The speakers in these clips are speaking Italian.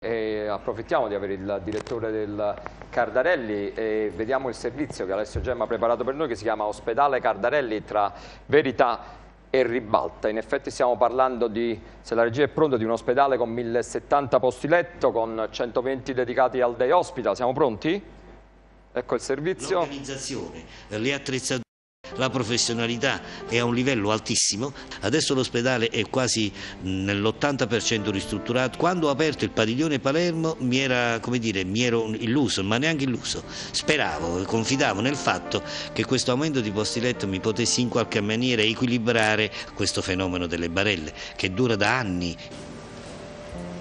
E approfittiamo di avere il direttore del Cardarelli e vediamo il servizio che Alessio Gemma ha preparato per noi, che si chiama Ospedale Cardarelli tra Verità e Ribalta. In effetti stiamo parlando di, se la regia è pronta, di un ospedale con 1070 posti letto, con 120 dedicati al day hospital. Siamo pronti? Ecco il servizio. L'organizzazione, le attrezzature, la professionalità è a un livello altissimo. Adesso l'ospedale è quasi nell'80% ristrutturato. Quando ho aperto il padiglione Palermo mi ero illuso, ma neanche illuso. Speravo, confidavo nel fatto che questo aumento di posti letto mi potesse in qualche maniera equilibrare questo fenomeno delle barelle che dura da anni.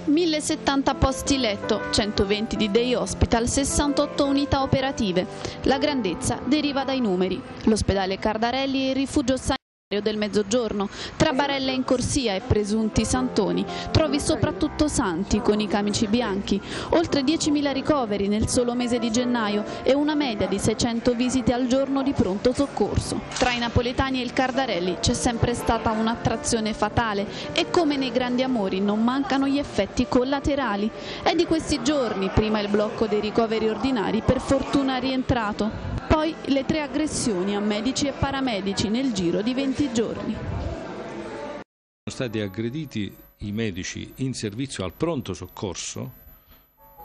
1070 posti letto, 120 di day hospital, 68 unità operative. La grandezza deriva dai numeri. L'ospedale Cardarelli è il rifugio sanitario del Mezzogiorno. Tra barelle in corsia e presunti santoni trovi soprattutto santi con i camici bianchi. Oltre 10.000 ricoveri nel solo mese di gennaio e una media di 600 visite al giorno di pronto soccorso. Tra i napoletani e il Cardarelli c'è sempre stata un'attrazione fatale e come nei grandi amori non mancano gli effetti collaterali. È di questi giorni, prima il blocco dei ricoveri ordinari, per fortuna rientrato. Poi le 3 aggressioni a medici e paramedici nel giro di 20 giorni. Sono stati aggrediti i medici in servizio al pronto soccorso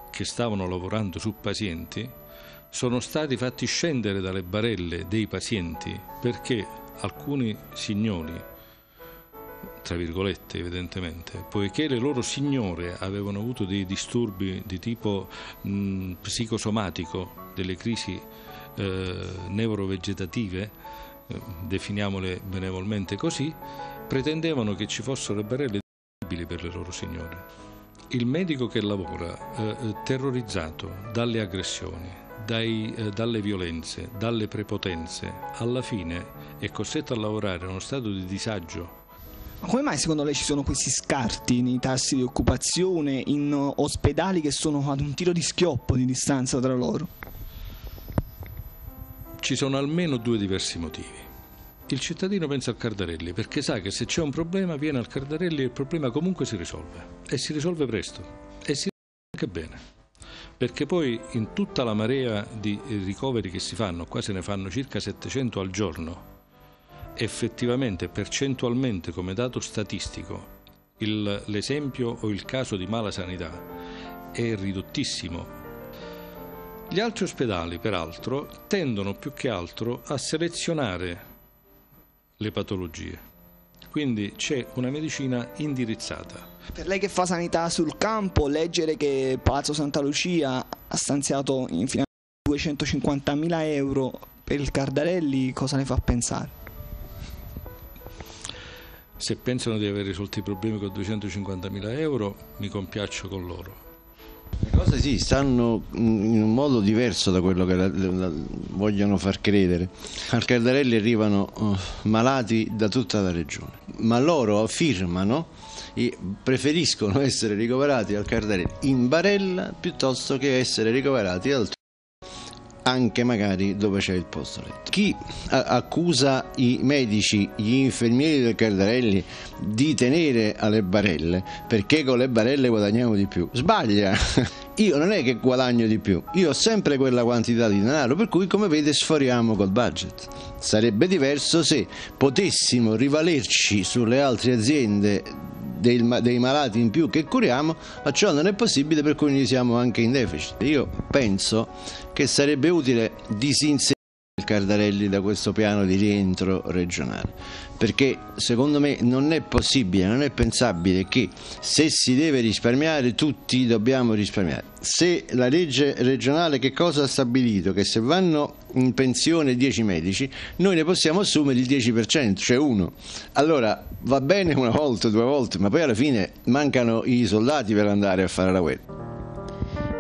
che stavano lavorando su pazienti, sono stati fatti scendere dalle barelle dei pazienti perché alcuni signori, tra virgolette evidentemente, poiché le loro signore avevano avuto dei disturbi di tipo psicosomatico, delle crisi neurovegetative, definiamole benevolmente così, pretendevano che ci fossero le barelle disponibili per le loro signore. Il medico che lavora terrorizzato dalle aggressioni, dalle violenze, dalle prepotenze, alla fine è costretto a lavorare in uno stato di disagio. Ma come mai secondo lei ci sono questi scarti nei tassi di occupazione in ospedali che sono ad un tiro di schioppo di distanza tra loro? Ci sono almeno 2 diversi motivi. Il cittadino pensa al Cardarelli perché sa che se c'è un problema viene al Cardarelli e il problema comunque si risolve. E si risolve presto. E si risolve anche bene. Perché poi in tutta la marea di ricoveri che si fanno, qua se ne fanno circa 700 al giorno, effettivamente, percentualmente come dato statistico, l'esempio o il caso di mala sanità è ridottissimo. Gli altri ospedali, peraltro, tendono più che altro a selezionare le patologie, quindi c'è una medicina indirizzata. Per lei che fa sanità sul campo, leggere che Palazzo Santa Lucia ha stanziato in finanziamento 250.000 euro per il Cardarelli, cosa le fa pensare? Se pensano di aver risolto i problemi con 250.000 euro, mi compiaccio con loro. Le cose sì, stanno in un modo diverso da quello che vogliono far credere. Al Cardarelli arrivano malati da tutta la regione, ma loro affermano e preferiscono essere ricoverati al Cardarelli in barella piuttosto che essere ricoverati altrove, anche magari dove c'è il posto letto. Chi accusa i medici, gli infermieri del Cardarelli di tenere alle barelle perché con le barelle guadagniamo di più, sbaglia. Io non è che guadagno di più, io ho sempre quella quantità di denaro, per cui come vede sforiamo col budget. Sarebbe diverso se potessimo rivalerci sulle altre aziende dei malati in più che curiamo, ma ciò non è possibile, per cui noi siamo anche in deficit. Io penso che sarebbe utile disinserire il Cardarelli da questo piano di rientro regionale, perché secondo me non è possibile, non è pensabile che se si deve risparmiare tutti dobbiamo risparmiare. Se la legge regionale che cosa ha stabilito? Che se vanno in pensione 10 medici noi ne possiamo assumere il 10%, cioè 1. Allora va bene una volta, 2 volte, ma poi alla fine mancano i soldati per andare a fare la guerra.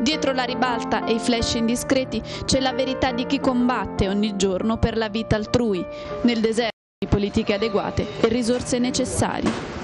Dietro la ribalta e i flash indiscreti c'è la verità di chi combatte ogni giorno per la vita altrui, nel deserto di politiche adeguate e risorse necessarie.